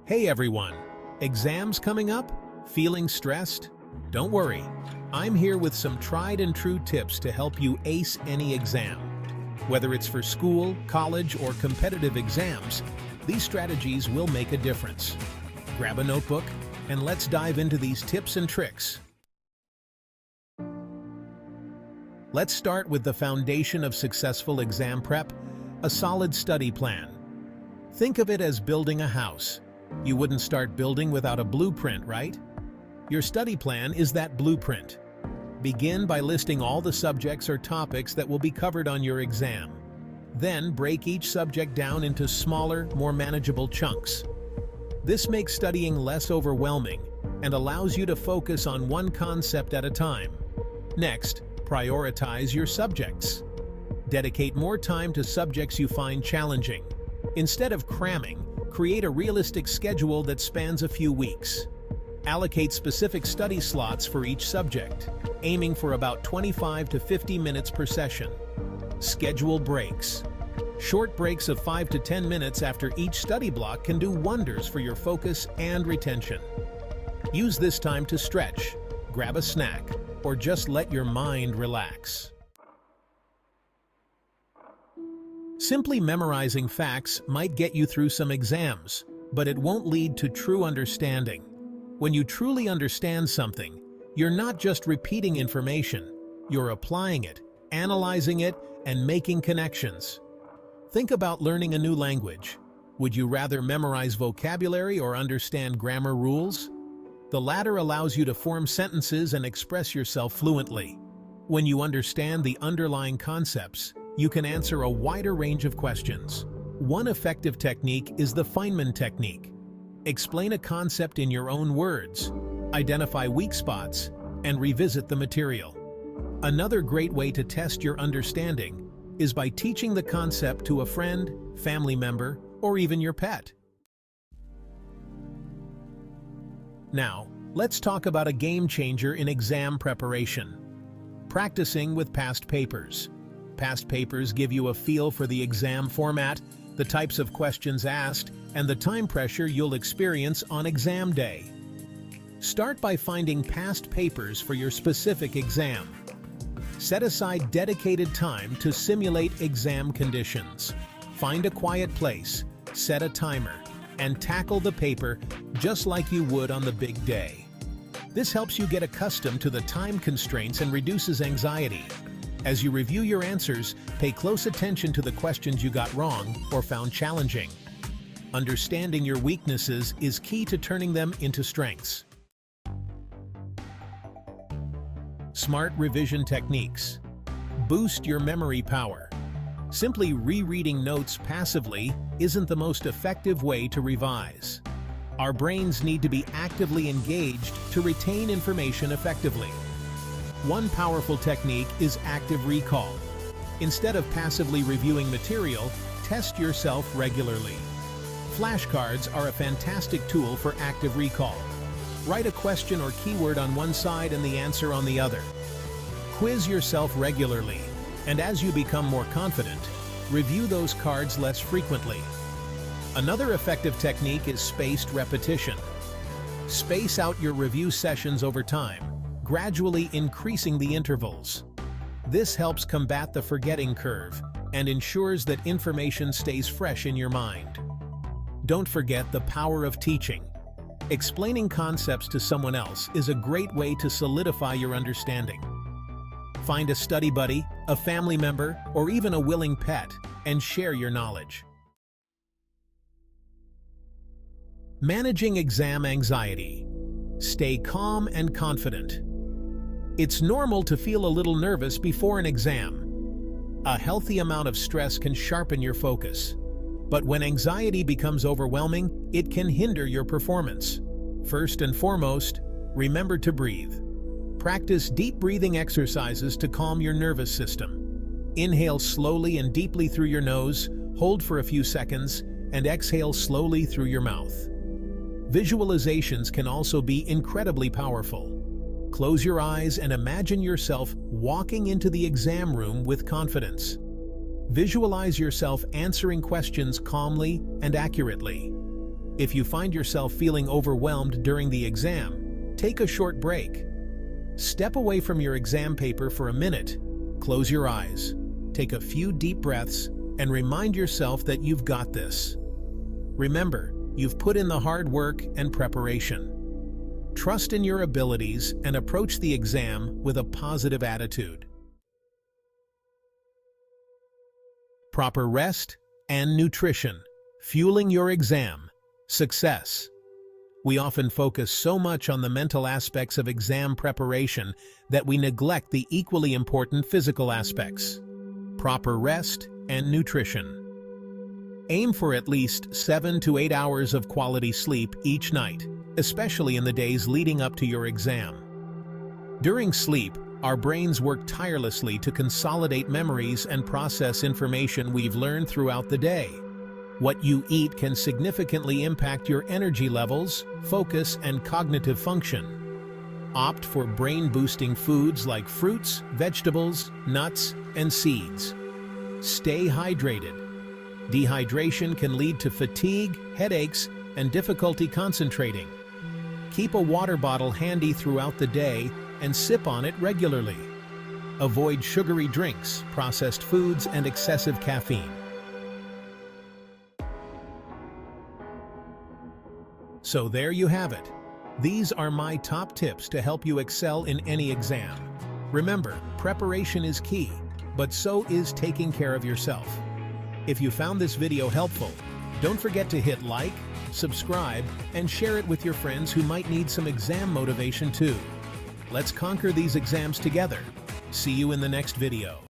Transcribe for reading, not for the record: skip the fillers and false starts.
Hey everyone! Exams coming up? Feeling stressed? Don't worry. I'm here with some tried and true tips to help you ace any exam. Whether it's for school, college, or competitive exams, these strategies will make a difference. Grab a notebook and let's dive into these tips and tricks. Let's start with the foundation of successful exam prep, a solid study plan. Think of it as building a house. You wouldn't start building without a blueprint, right? Your study plan is that blueprint. Begin by listing all the subjects or topics that will be covered on your exam. Then break each subject down into smaller, more manageable chunks. This makes studying less overwhelming and allows you to focus on one concept at a time. Next, prioritize your subjects. Dedicate more time to subjects you find challenging. Instead of cramming, create a realistic schedule that spans a few weeks. Allocate specific study slots for each subject, aiming for about 25 to 50 minutes per session. Schedule breaks. Short breaks of 5 to 10 minutes after each study block can do wonders for your focus and retention. Use this time to stretch, grab a snack, or just let your mind relax. Simply memorizing facts might get you through some exams, but it won't lead to true understanding. When you truly understand something, you're not just repeating information, you're applying it, analyzing it, and making connections. Think about learning a new language. Would you rather memorize vocabulary or understand grammar rules? The latter allows you to form sentences and express yourself fluently. When you understand the underlying concepts, you can answer a wider range of questions. One effective technique is the Feynman technique. Explain a concept in your own words, identify weak spots, and revisit the material. Another great way to test your understanding is by teaching the concept to a friend, family member, or even your pet. Now, let's talk about a game changer in exam preparation. Practicing with past papers. Past papers give you a feel for the exam format, the types of questions asked, and the time pressure you'll experience on exam day. Start by finding past papers for your specific exam. Set aside dedicated time to simulate exam conditions. Find a quiet place, set a timer, and tackle the paper just like you would on the big day. This helps you get accustomed to the time constraints and reduces anxiety. As you review your answers, pay close attention to the questions you got wrong or found challenging. Understanding your weaknesses is key to turning them into strengths. Smart revision techniques. Boost your memory power. Simply rereading notes passively isn't the most effective way to revise. Our brains need to be actively engaged to retain information effectively. One powerful technique is active recall. Instead of passively reviewing material, test yourself regularly. Flashcards are a fantastic tool for active recall. Write a question or keyword on one side and the answer on the other. Quiz yourself regularly, and as you become more confident, review those cards less frequently. Another effective technique is spaced repetition. Space out your review sessions over time, gradually increasing the intervals. This helps combat the forgetting curve and ensures that information stays fresh in your mind. Don't forget the power of teaching. Explaining concepts to someone else is a great way to solidify your understanding. Find a study buddy, a family member, or even a willing pet, and share your knowledge. Managing exam anxiety. Stay calm and confident. It's normal to feel a little nervous before an exam. A healthy amount of stress can sharpen your focus. But when anxiety becomes overwhelming, it can hinder your performance. First and foremost, remember to breathe. Practice deep breathing exercises to calm your nervous system. Inhale slowly and deeply through your nose, hold for a few seconds, and exhale slowly through your mouth. Visualizations can also be incredibly powerful. Close your eyes and imagine yourself walking into the exam room with confidence. Visualize yourself answering questions calmly and accurately. If you find yourself feeling overwhelmed during the exam, take a short break. Step away from your exam paper for a minute, close your eyes, take a few deep breaths, and remind yourself that you've got this. Remember, you've put in the hard work and preparation. Trust in your abilities and approach the exam with a positive attitude. Proper rest and nutrition, fueling your exam success. We often focus so much on the mental aspects of exam preparation that we neglect the equally important physical aspects. Proper rest and nutrition. Aim for at least 7 to 8 hours of quality sleep each night, especially in the days leading up to your exam. During sleep, our brains work tirelessly to consolidate memories and process information we've learned throughout the day. What you eat can significantly impact your energy levels, focus, and cognitive function. Opt for brain-boosting foods like fruits, vegetables, nuts, and seeds. Stay hydrated. Dehydration can lead to fatigue, headaches, and difficulty concentrating. Keep a water bottle handy throughout the day and sip on it regularly. Avoid sugary drinks, processed foods, and excessive caffeine. So there you have it. These are my top tips to help you excel in any exam. Remember, preparation is key, but so is taking care of yourself. If you found this video helpful, don't forget to hit like, subscribe, and share it with your friends who might need some exam motivation too. Let's conquer these exams together. See you in the next video.